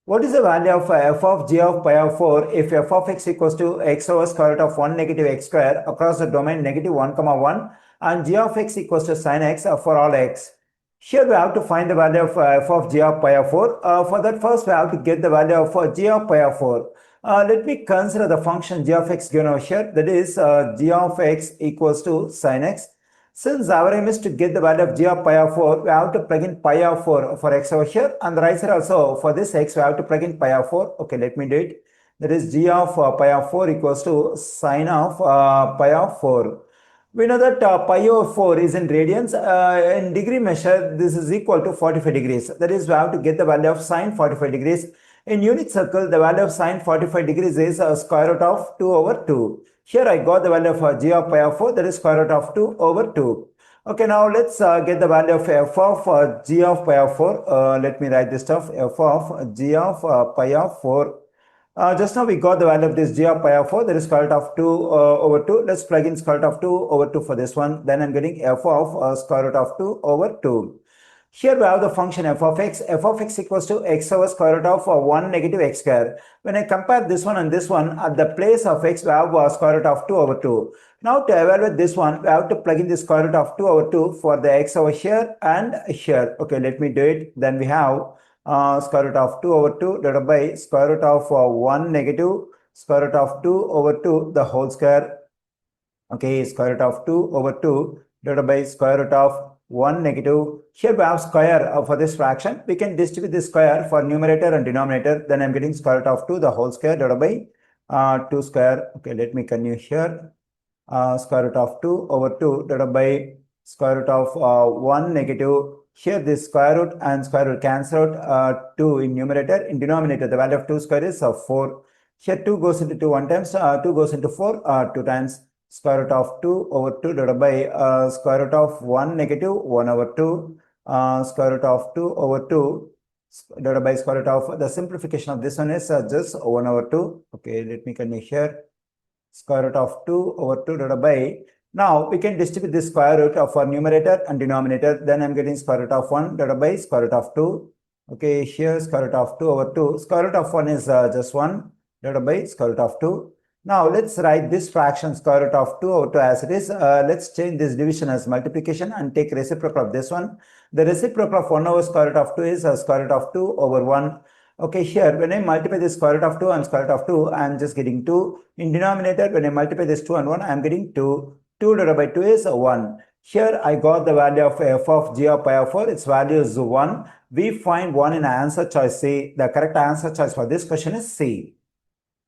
What is the value of f of g of pi of 4 if f of x equals to x over square root of 1 negative x square across the domain negative 1 comma 1 and g of x equals to sin x for all x? Here we have to find the value of f of g of pi of 4. For that, first we have to get the value of g of pi of 4. Let me consider the function g of x given over here, that is g of x equals to sin x. Since our aim is to get the value of g of pi of 4, we have to plug in pi of 4 for x over here, and the right side also for this x we have to plug in pi of 4. Okay, let me do it. That is g of pi of 4 equals to sine of pi of 4. We know that pi over 4 is in radians. In degree measure, this is equal to 45 degrees. That is, we have to get the value of sine 45 degrees. In unit circle, the value of sine 45 degrees is square root of 2 over 2. Here I got the value of g of pi of 4, that is square root of 2 over 2. Okay, now let's get the value of f of g of pi of 4. Let me write this stuff, f of g of pi of 4. Just now we got the value of this g of pi of 4, that is square root of 2 over 2. Let's plug in square root of 2 over 2 for this one. Then I'm getting f of square root of 2 over 2. Here we have the function f of x. F of x equals to x over square root of 1 negative x square. When I compare this one and this one, at the place of x we have square root of 2 over 2. Now to evaluate this one, we have to plug in the square root of 2 over 2 for the x over here and here. Okay, let me do it. Then we have square root of 2 over 2 divided by square root of 1 negative square root of 2 over 2 the whole square. Okay, square root of 2 over 2 divided by square root of 1 negative. Here we have square for this fraction. We can distribute this square for numerator and denominator. Then I'm getting square root of 2 the whole square divided by 2 square. Okay, let me continue here. Square root of 2 over 2 divided by square root of 1 negative. Here this square root and square root cancel out 2 in numerator. In denominator, the value of 2 square is 4. Here 2 goes into 2 one times, 2 goes into 4 2 times. Square root of 2 over 2 divided by square root of 1 negative 1 over 2 square root of 2 over 2 divided by square root of, the simplification of this one is just 1 over 2. Okay, let me continue here. Square root of 2 over 2 divided by, now we can distribute this square root of our numerator and denominator. Then I'm getting square root of 1 divided by square root of 2. Okay, here square root of 2 over 2. Square root of 1 is just 1 divided by square root of 2. Now let's write this fraction square root of 2 over 2 as it is. Let's change this division as multiplication and take reciprocal of this one. The reciprocal of 1 over square root of 2 is square root of 2 over 1. Okay, here when I multiply this square root of 2 and square root of 2, I am just getting 2. In denominator, when I multiply this 2 and 1, I am getting 2. 2 divided by 2 is 1. Here I got the value of f of g of pi of 4. Its value is 1. We find 1 in answer choice C. The correct answer choice for this question is C.